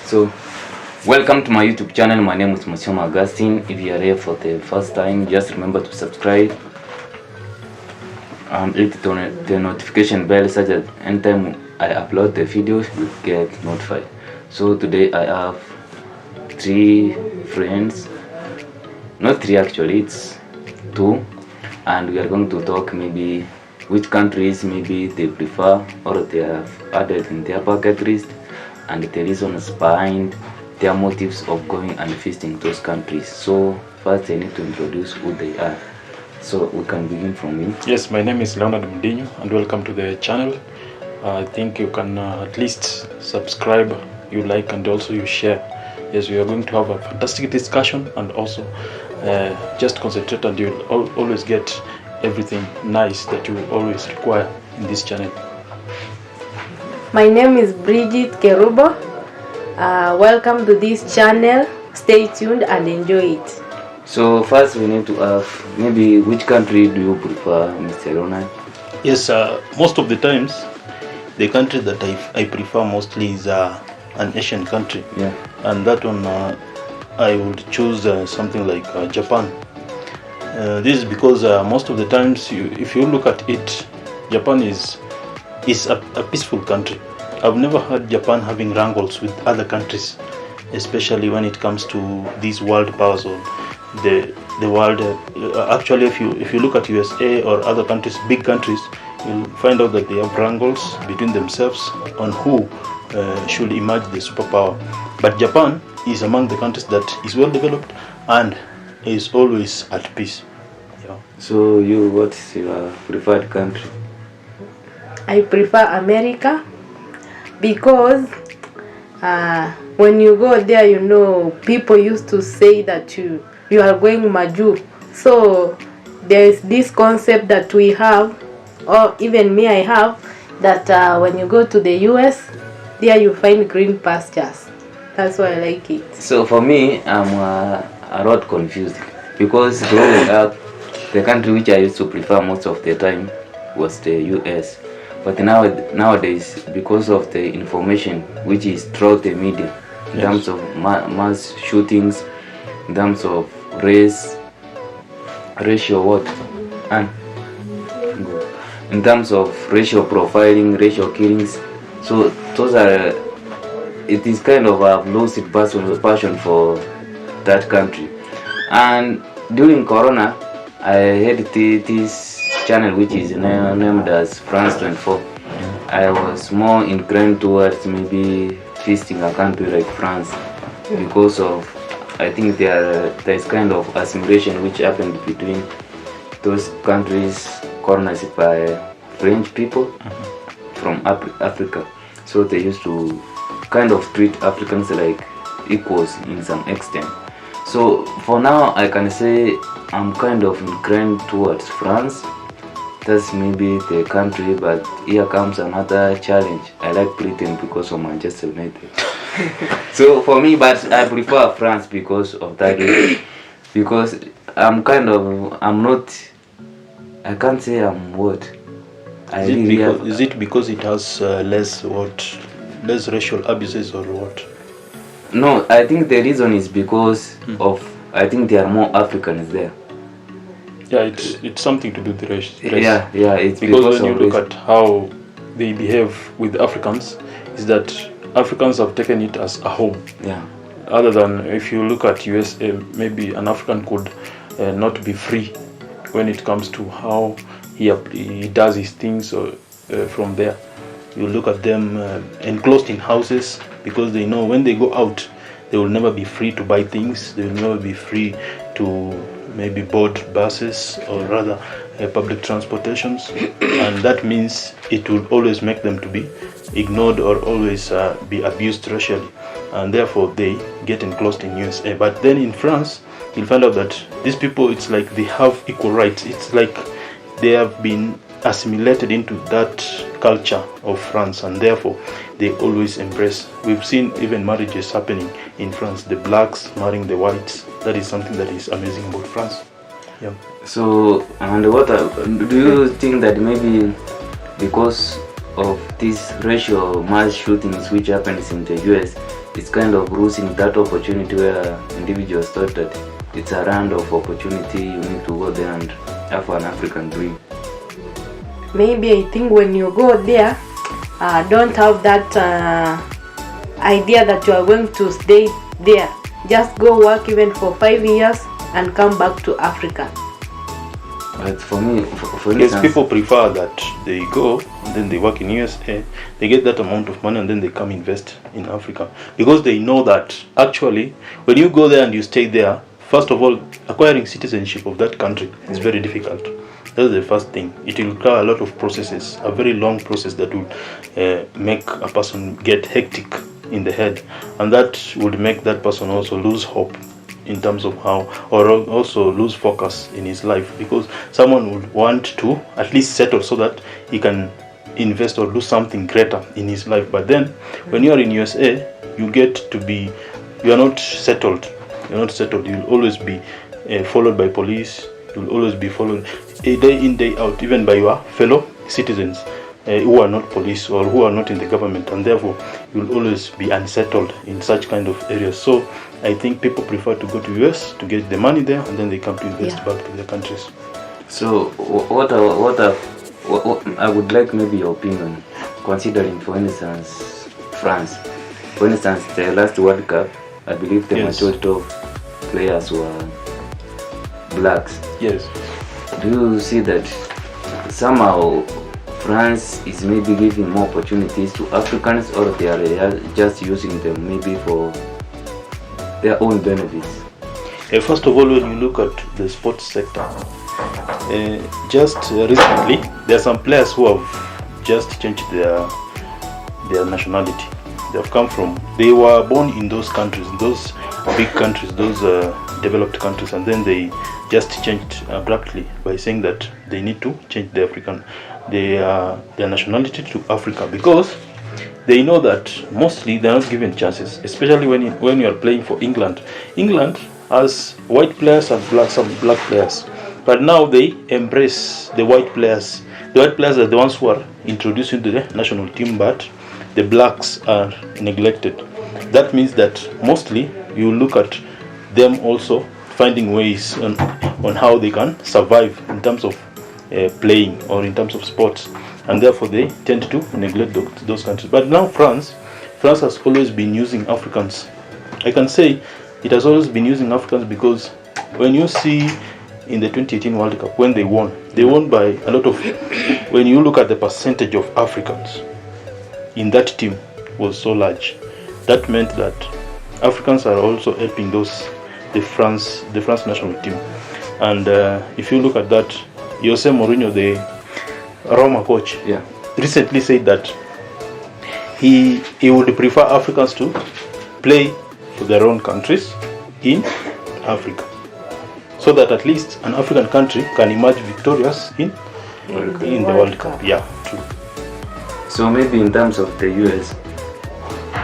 So, welcome to my YouTube channel. My name is Monsieur Augustine. If you are here for the first time, just remember to subscribe and hit the notification bell such that anytime I upload the videos, you get notified. So today I have 3 friends, not 3 actually, it's 2, and we are going to talk maybe which countries maybe they prefer or they have added in their bucket list, and the reasons behind their motives of going and visiting those countries. So first I need to introduce who they are. So we can begin from me. Yes, my name is Leonard Mdinho and welcome to the channel. I think you can at least subscribe, you like, and also you share. Yes, we are going to have a fantastic discussion, and also just concentrate, and you'll always get everything nice that you always require in this channel. My name is Bridget Kerubo. Welcome to this channel. Stay tuned and enjoy it. So first we need to ask, maybe which country do you prefer, Mr. Ronald? Yes, most of the times the country that I prefer mostly is an Asian country. Yeah. And that one I would choose something like Japan. This is because most of the times if you look at it, Japan is a peaceful country. I've never heard Japan having wrangles with other countries, especially when it comes to these world powers or the world. Actually, if you look at USA or other countries, big countries, you'll find out that they have wrangles between themselves on who should emerge the superpower. But Japan is among the countries that is well developed and is always at peace. Yeah. So what's your preferred country? I prefer America because when you go there, you know, people used to say that you are going Maju. So there is this concept that we have, or even me I have, that when you go to the US, there you find green pastures. That's why I like it. So for me, I'm a lot confused because growing up, the country which I used to prefer most of the time was the US. But nowadays, because of the information which is throughout the media, in terms of mass shootings, in terms of in terms of racial profiling, racial killings, so those are, it is kind of a lost passion for that country. And during Corona, I had this channel which is named as France 24. I was more inclined towards maybe visiting a country like France because of, I think there is kind of assimilation which happened between those countries colonized by French people from Africa. So they used to kind of treat Africans like equals in some extent. So for now I can say I'm kind of inclined towards France. That's maybe the country, but here comes another challenge. I like Britain because of Manchester United. So for me, but I prefer France because of that reason. Because I can't say I'm what. Is it because it has less racial abuses or what? No, I think the reason is because of, I think there are more Africans there. Yeah, it's something to do with race. Yeah, it's because when you look at how they behave with Africans, is that Africans have taken it as a home. Yeah. Other than if you look at USA, maybe an African could not be free when it comes to how he does his things from there. You look at them enclosed in houses because they know when they go out, they will never be free to buy things. They will never be free to maybe board buses or rather public transportations, and that means it will always make them to be ignored or always be abused racially, and therefore they get enclosed in USA. But then in France, you'll find out that these people, it's like they have equal rights. It's like they have been assimilated into that culture of France, and therefore they always embrace. We've seen even marriages happening in France, the blacks marrying the whites. That is something that is amazing about France. Yeah. So, and do you think that maybe because of these racial mass shootings which happens in the US, it's kind of losing that opportunity where individuals thought that it's a round of opportunity, you need to go there and have an African dream. Maybe I think when you go there, don't have that idea that you are going to stay there. Just go work even for 5 years and come back to Africa. But for me, for Yes, instance, people prefer that they go and then they work in USA, they get that amount of money and then they come invest in Africa, because they know that actually when you go there and you stay there, first of all, acquiring citizenship of that country is very difficult. That's the first thing. It will require a lot of processes, a very long process that will make a person get hectic in the head, and that would make that person also lose hope in terms of how, or also lose focus in his life, because someone would want to at least settle so that he can invest or do something greater in his life. But then when you are in USA, you are not settled. You'll always be followed by police. You'll always be followed day in, day out, even by your fellow citizens who are not police or who are not in the government, and therefore you'll always be unsettled in such kind of areas. So I think people prefer to go to US to get the money there, and then they come to invest back to their countries. so what I would like maybe your opinion, considering for instance France. For instance, the last World Cup, I believe the Yes. majority of players were blacks. Yes. Do you see that somehow France is maybe giving more opportunities to Africans, or they are just using them maybe for their own benefits? First of all, when you look at the sports sector, just recently there are some players who have just changed their nationality. They were born in those countries, those big countries, those developed countries, and then they just changed abruptly by saying that they need to change their nationality to Africa, because they know that mostly they are not given chances, especially when you are playing for England. England has white players and some black players, but now they embrace the white players. The white players are the ones who are introduced into the national team, but the blacks are neglected. That means that mostly you look at them also finding ways on how they can survive in terms of playing or in terms of sports, and therefore they tend to neglect those countries. But now France has always been using Africans. I can say it has always been using Africans, because when you see in the 2018 World Cup, when they won by a lot of, when you look at the percentage of Africans in that team was so large. That meant that Africans are also helping the France national team. And if you look at that, Jose Mourinho, the Roma coach, recently said that he would prefer Africans to play for their own countries in Africa, so that at least an African country can emerge victorious in the World Cup. Yeah, true. So maybe in terms of the US,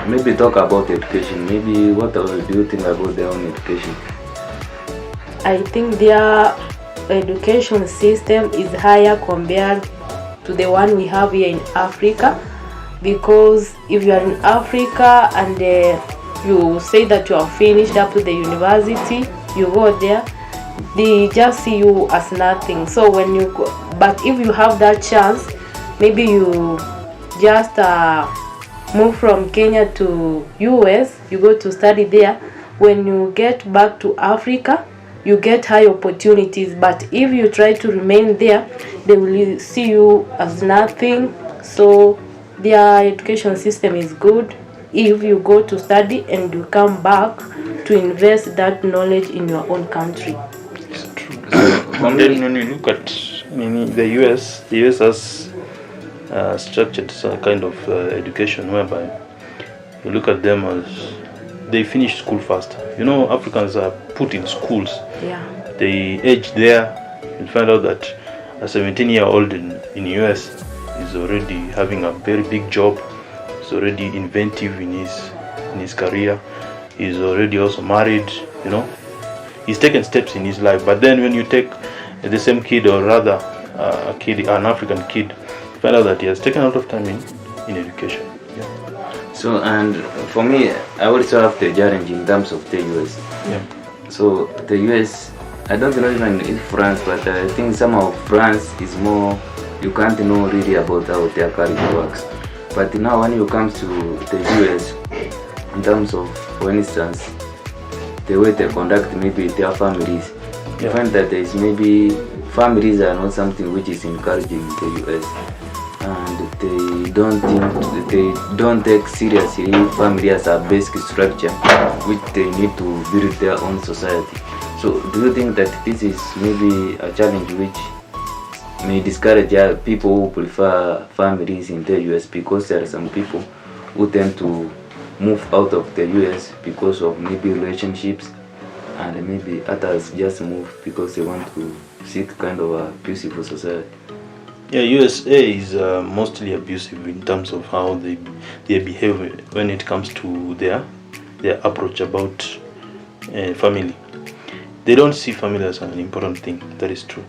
maybe talk about education. Maybe what do you think about their own education? I think their education system is higher compared to the one we have here in Africa, because if you are in Africa and you say that you are finished up to the university, you go there, they just see you as nothing. So when you go, but if you have that chance, maybe you just move from Kenya to US, you go to study there. When you get back to Africa, you get high opportunities. But if you try to remain there, they will see you as nothing. So their education system is good if you go to study and you come back to invest that knowledge in your own country. It's true. And then when you look at the US has structured some kind of education whereby you look at them as they finish school fast. Africans are put in schools. Yeah. They age there. You find out that a 17-year-old in US is already having a very big job. He's already inventive in his career. He's already also married. He's taken steps in his life. But then when you take the same kid, or rather an African kid, find out that he has taken a lot of time in education. Yeah. So, and for me, I also have the challenge in terms of the US. Yeah. So the US, I don't know even in France, but I think somehow France is more, you can't know really about how their culture works. But now when you come to the US, in terms of, for instance, the way they conduct maybe their families, you find that there is maybe families are not something which is encouraging in the US, and they don't take seriously family as a basic structure which they need to build their own society. So do you think that this is maybe a challenge which may discourage people who prefer families in the US, because there are some people who tend to move out of the US because of maybe relationships, and maybe others just move because they want to seek kind of a peaceful society? Yeah, USA is mostly abusive in terms of how they behave when it comes to their approach about family. They don't see family as an important thing. That is true.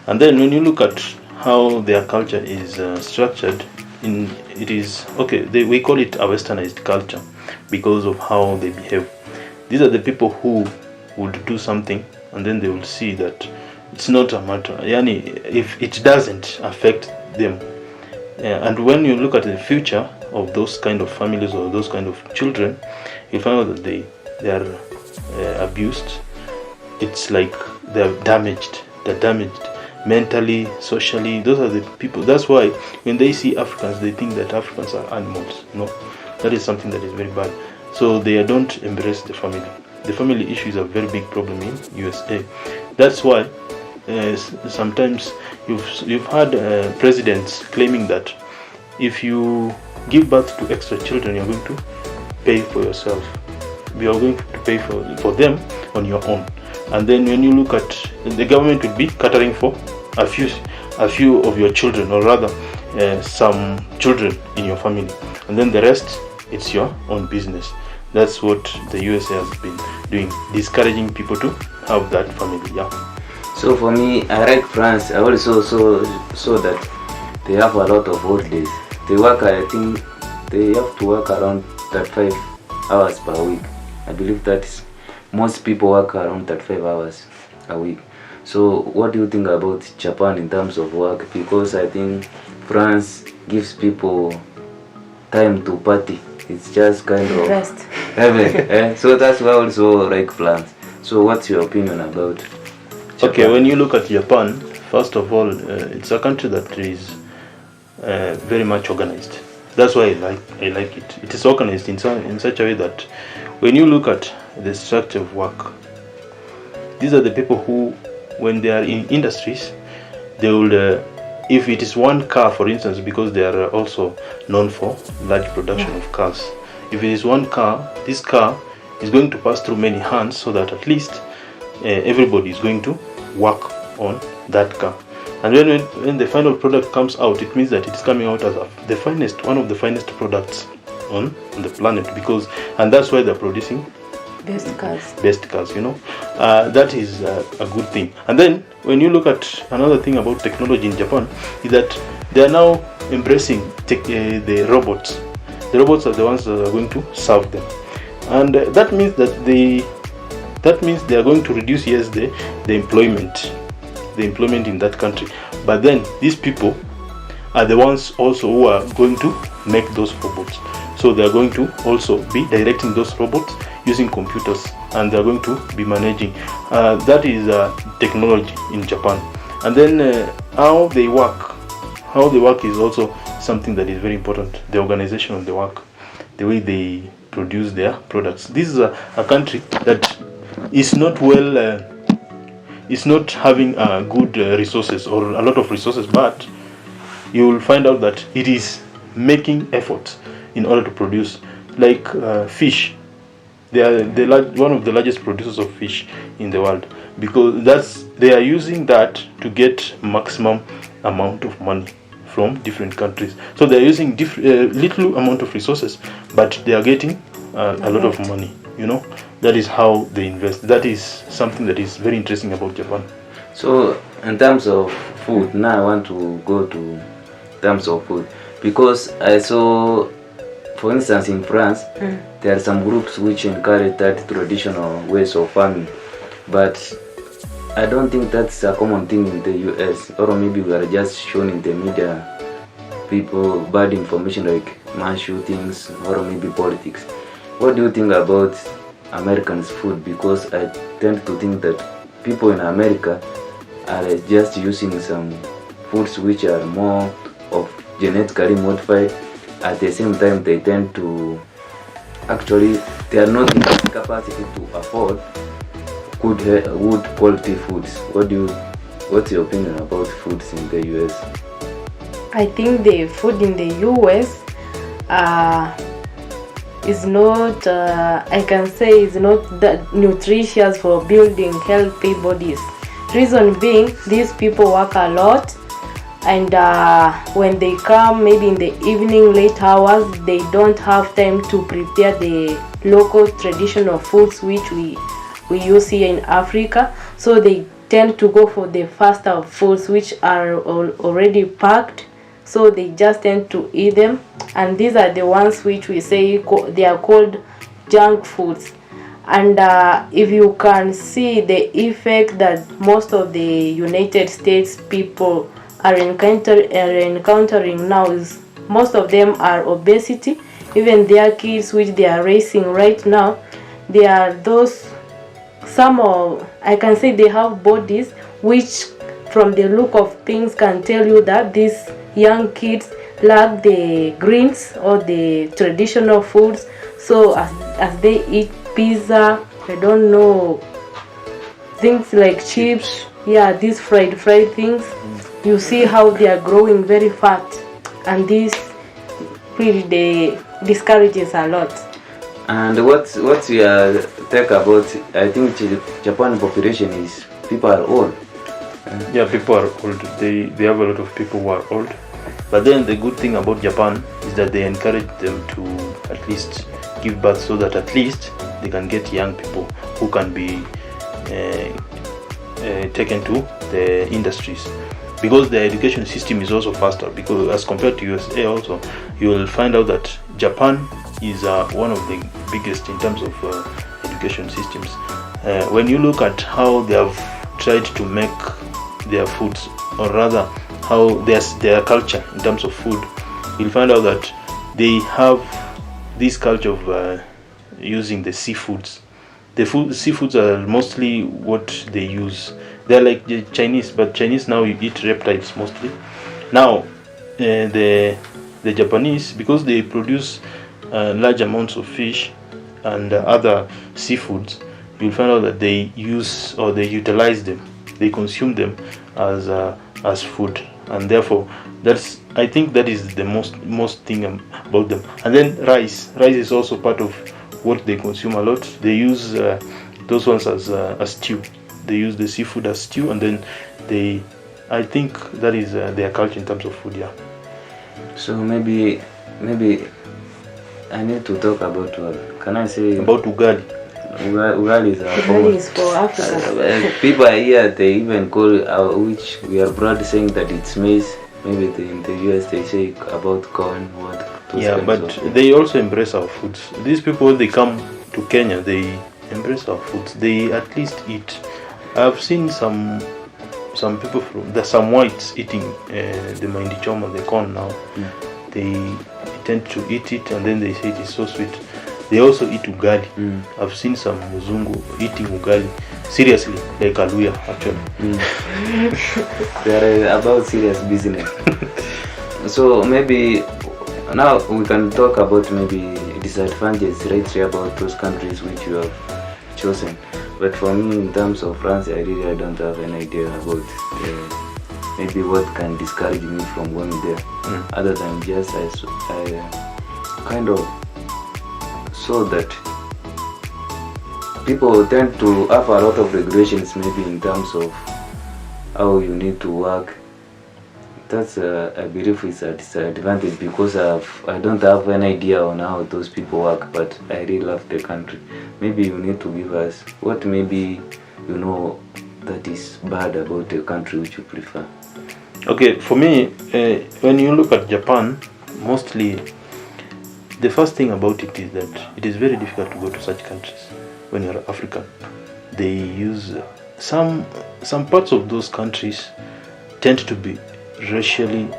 And then when you look at how their culture is structured, it is okay. We call it a westernized culture because of how they behave. These are the people who would do something and then they will see that it's not a matter. Yani, if it doesn't affect them, and when you look at the future of those kind of families or those kind of children, you find out that they are abused. It's like they're damaged. They're damaged mentally, socially. Those are the people. That's why when they see Africans, they think that Africans are animals. No, that is something that is very bad. So they don't embrace the family. The family issue is a very big problem in USA. That's why sometimes you've had presidents claiming that if you give birth to extra children, you're going to pay for yourself. You are going to pay for them on your own. And then when you look at the government would be catering for a few of your children, or rather some children in your family, and then the rest it's your own business. That's what the USA has been doing, discouraging people to have that family. Yeah. So for me, I like France. I also saw that they have a lot of holidays. They work, I think they have to work around 35 hours per week. I believe that is, most people work around 35 hours a week. So what do you think about Japan in terms of work? Because I think France gives people time to party. It's just kind of Rest. heaven. So that's why I also like France. So what's your opinion about Japan? Okay, when you look at Japan, first of all, it's a country that is very much organized. That's why I like it. It is organized in such a way that when you look at the structure of work, these are the people who, when they are in industries, they will, if it is one car, for instance, because they are also known for large production of cars. If it is one car, this car is going to pass through many hands, so that at least everybody is going to work on that car. And when the final product comes out, it means that it is coming out as one of the finest products on the planet, and that's why they're producing Best cars. That is a good thing. And then when you look at another thing about technology in Japan, is that they are now embracing the robots. The robots are the ones that are going to serve them, and that means that they are going to reduce the employment in that country. But then these people are the ones also who are going to make those robots. So they are going to also be directing those robots using computers, and they are going to be managing. That is technology in Japan. And then how they work is also something that is very important. The organization of the work, the way they produce their products. This is a country that is not is not having good resources or a lot of resources, but you will find out that it is making efforts in order to produce, like fish. They are one of the largest producers of fish in the world, because they are using that to get maximum amount of money from different countries. So they are using little amount of resources, but they are getting a lot of money. That is how they invest. That is something that is very interesting about Japan. So in terms of food, now I want to go to terms of food, because I saw, for instance, in France, there are some groups which encourage that traditional ways of farming, but I don't think that's a common thing in the US, or maybe we are just shown in the media people bad information like mass shootings or maybe politics. What do you think about Americans' food? Because I tend to think that people in America are just using some foods which are more of genetically modified. At the same time, they tend to actually, they are not in the capacity to afford good quality foods. What's your opinion about foods in the US? I think the food in the US is not, I can say, is not that nutritious for building healthy bodies. Reason being, these people work a lot, and when they come maybe in the evening late hours, they don't have time to prepare the local traditional foods which we use here in Africa. So they tend to go for the faster foods which are already packed. So they just tend to eat them, and these are the ones which we say they are called junk foods. And if you can see the effect that most of the United States people are encountering now, is most of them are obesity. Even their kids which they are raising right now, they are those, some of, I can say they have bodies which from the look of things can tell you that these young kids lack the greens or the traditional foods. So as they eat pizza, I don't know, things like chips, yeah, these fried things, you see how they are growing very fat, and this really discourages a lot. And what's your take about, I think Japan population is, people are old. Yeah, people are old. They have a lot of people who are old. But then the good thing about Japan is that they encourage them to at least give birth, so that at least they can get young people who can be taken to the industries, because the education system is also faster. Because as compared to USA, also you will find out that Japan is one of the biggest in terms of education systems. When you look at how they have tried to make their foods, or rather how their culture in terms of food, you'll find out that they have this culture of using the seafoods. The seafoods are mostly what they use. They're like the Chinese, but Chinese now you eat reptiles mostly. Now the Japanese, because they produce large amounts of fish and other seafoods, you'll find out that they use, or they utilize them, they consume them as food, and therefore I think that is the most thing about them. And then rice is also part of what they consume a lot. They use those ones as stew. They use the seafood as stew, and then I think that is their culture in terms of food. Yeah. So maybe I need to talk about what can I say about ugali. Ugali is Ugali is for Africa. People here, they even call which we are proud saying that it's maize. Maybe in the US they say about corn. Yeah, but they also embrace our foods. These people, they come to Kenya, they embrace our foods. They at least eat. I've seen some people from some whites eating the mahindi choma, the corn now. They tend to eat it, and then they say it is so sweet. They also eat ugali. I've seen some Muzungu eating ugali seriously, like Aluya actually. They are about serious business. So maybe now we can talk about maybe disadvantages right here about those countries which you have chosen. But for me, in terms of France, I don't have an idea about maybe what can discourage me from going there, other than just I kind of saw that people tend to have a lot of regulations, maybe in terms of how you need to work. That's I believe is a disadvantage, because I don't have an idea on how those people work, but I really love the country. Maybe you need to give us what maybe you know that is bad about the country which you prefer. Okay, for me, when you look at Japan, mostly the first thing about it is that it is very difficult to go to such countries when you're African. They use some parts of those countries tend to be racially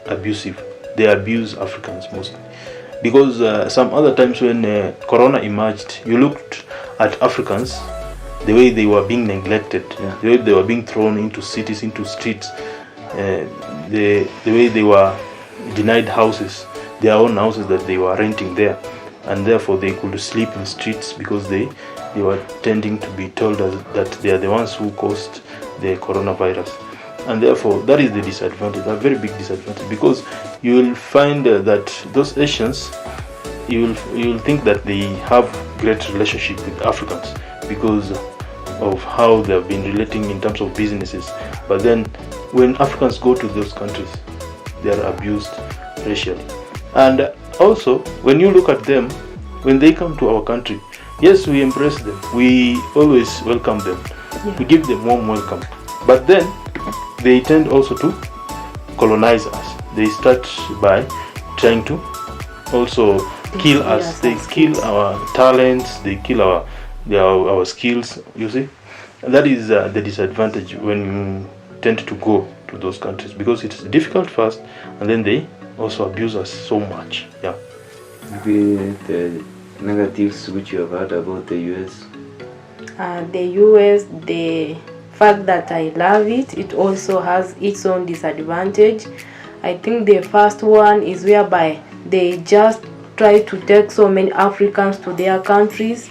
abusive. They abuse Africans mostly because some other times when Corona emerged, you looked at Africans, the way they were being neglected, the way they were being thrown into cities, into streets, the way they were denied houses, their own houses that they were renting there, and therefore they could sleep in streets because they were tending to be told that they are the ones who caused the coronavirus. And therefore that is the disadvantage, a very big disadvantage, because you will find that those Asians, you will think that they have great relationship with Africans because of how they have been relating in terms of businesses. But then when Africans go to those countries, they are abused racially. And also when you look at them, when they come to our country, yes, we embrace them, we always welcome them, we give them warm welcome, but then they tend also to colonize us. They start by trying to also kill us. They kill our talents, they kill our skills, you see. And that is the disadvantage when you tend to go to those countries, because it's difficult first and then they also abuse us so much. Yeah. Maybe the negatives which you have heard about the US. The US, the fact that I love it, it also has its own disadvantage. I think the first one is whereby they just try to take so many Africans to their countries,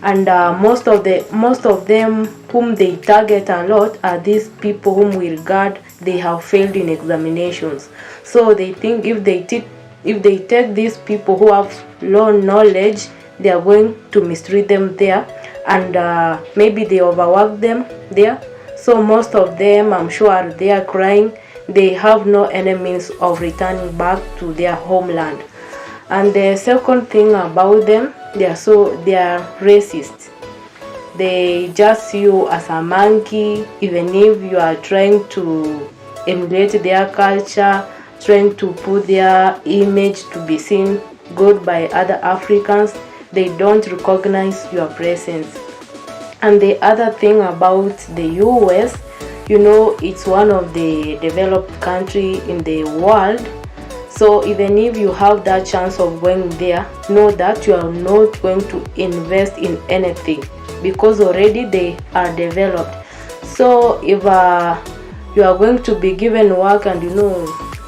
and most of them whom they target a lot are these people whom we regard they have failed in examinations. So they think if they take these people who have low knowledge, they are going to mistreat them there, and maybe they overwork them there. So most of them, I'm sure, they are crying. They have no any means of returning back to their homeland. And the second thing about them, they are racist. They just see you as a monkey, even if you are trying to emulate their culture, trying to put their image to be seen good by other Africans. They don't recognize your presence. And the other thing about the US, it's one of the developed country in the world. So even if you have that chance of going there, know that you are not going to invest in anything because already they are developed. So if you are going to be given work and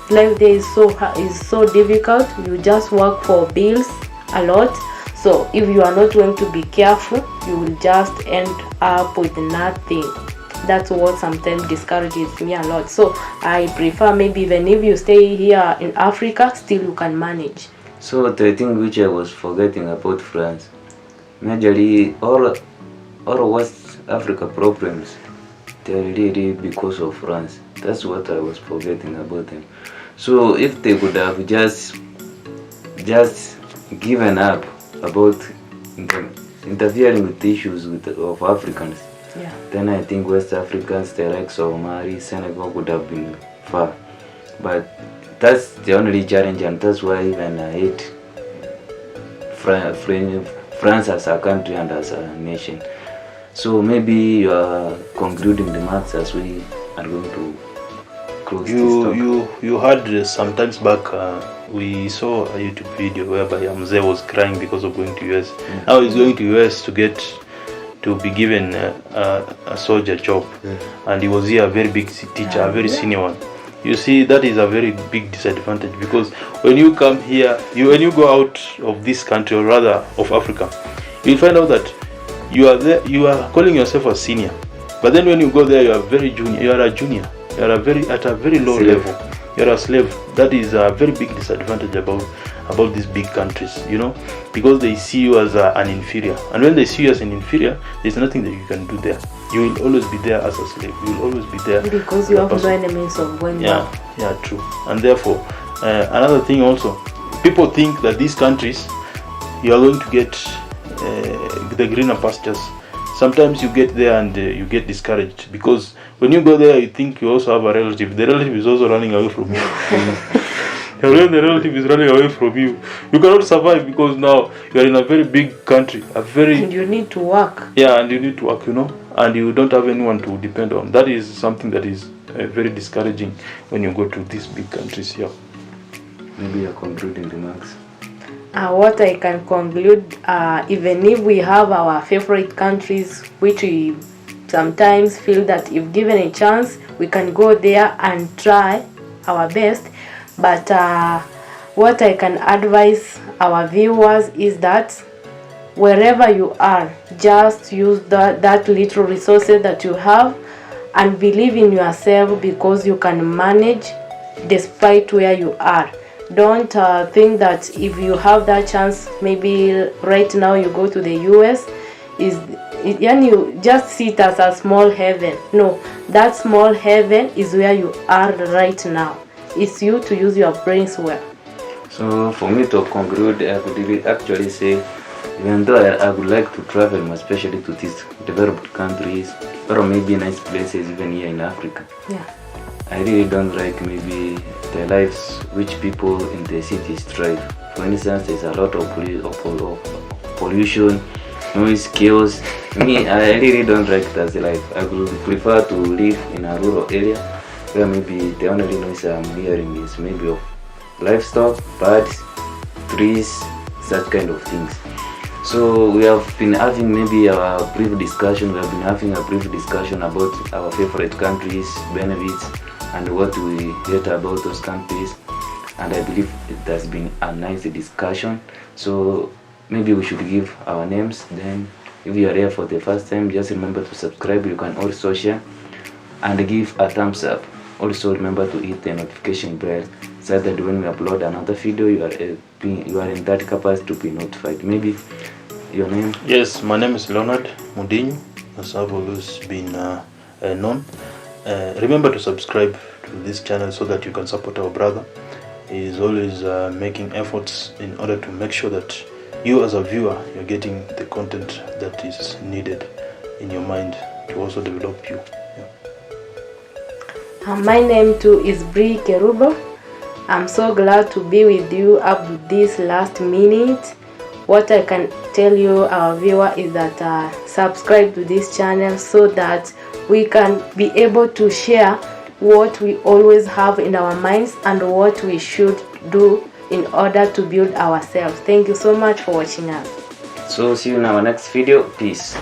life there is so difficult, you just work for bills a lot. So if you are not going to be careful, you will just end up with nothing. That's what sometimes discourages me a lot. So I prefer maybe even if you stay here in Africa, still you can manage. So the thing which I was forgetting about France, majorly all West Africa problems, they're really because of France. That's what I was forgetting about them. So if they could have just given up about interfering with issues of Africans, then I think West Africans, the likes of Mali, Senegal, would have been far. But that's the only challenge, and that's why even I hate France as a country and as a nation. So maybe you are concluding the maths as we are going to close this talk. You heard sometimes back we saw a YouTube video whereby Mzee was crying because of going to US. Now he's going to US to be given a soldier job, and he was here a very big teacher, a very senior one. You see, that is a very big disadvantage, because when you come here, when you go out of this country, or rather of Africa, you'll find out that you are calling yourself a senior, but then when you go there, you are very junior. You are a junior. You are at a very low level. You are a slave. That is a very big disadvantage about these big countries, because they see you as an inferior, and when they see you as an inferior, there's nothing that you can do there. You will always be there as a slave. You will always be there because you have no enemies of going back. Yeah, true. And therefore, another thing also, people think that these countries, you are going to get the greener pastures. sometimes you get there and you get discouraged, because when you go there you think you also have a relative. The relative is also running away from you. When the relative is running away from you, you cannot survive, because now you are in a very big country, and you need to work. Yeah, and you need to work, and you don't have anyone to depend on. That is something that is very discouraging when you go to these big countries here. Maybe a concluding remarks. What I can conclude, even if we have our favorite countries, which we sometimes feel that if given a chance, we can go there and try our best. But what I can advise our viewers is that wherever you are, just use that little resources that you have and believe in yourself, because you can manage despite where you are. Don't think that if you have that chance, maybe right now you go to the US, and you just see it as a small heaven. No, that small heaven is where you are right now. It's you to use your brains well. So for me to conclude, I could actually say, even though I would like to travel, especially to these developed countries, or maybe nice places even here in Africa, I really don't like maybe the lives which people in the cities strive. For instance, there's a lot of pollution, noise, chaos. Me, I really don't like that life. I would prefer to live in a rural area where maybe the only noise I'm hearing is maybe of livestock, birds, trees, such kind of things. So we have been having maybe a brief discussion. We have been having a brief discussion about our favorite countries, benefits, and what we hate about those countries. And I believe it has been a nice discussion. So maybe we should give our names. Then if you are here for the first time, just remember to subscribe. You can also share and give a thumbs up. Also remember to hit the notification bell so that when we upload another video, you are in that capacity to be notified. Maybe your name? Yes, my name is Leonard Mudinho, as I've always been known. Remember to subscribe to this channel so that you can support our brother. He is always making efforts in order to make sure that you as a viewer, you're getting the content that is needed in your mind to also develop you. My name too is Bri Kerubo. I'm so glad to be with you up to this last minute. What I can tell you, our viewer, is that subscribe to this channel so that we can be able to share what we always have in our minds and what we should do in order to build ourselves. Thank you so much for watching us. So see you in our next video. Peace.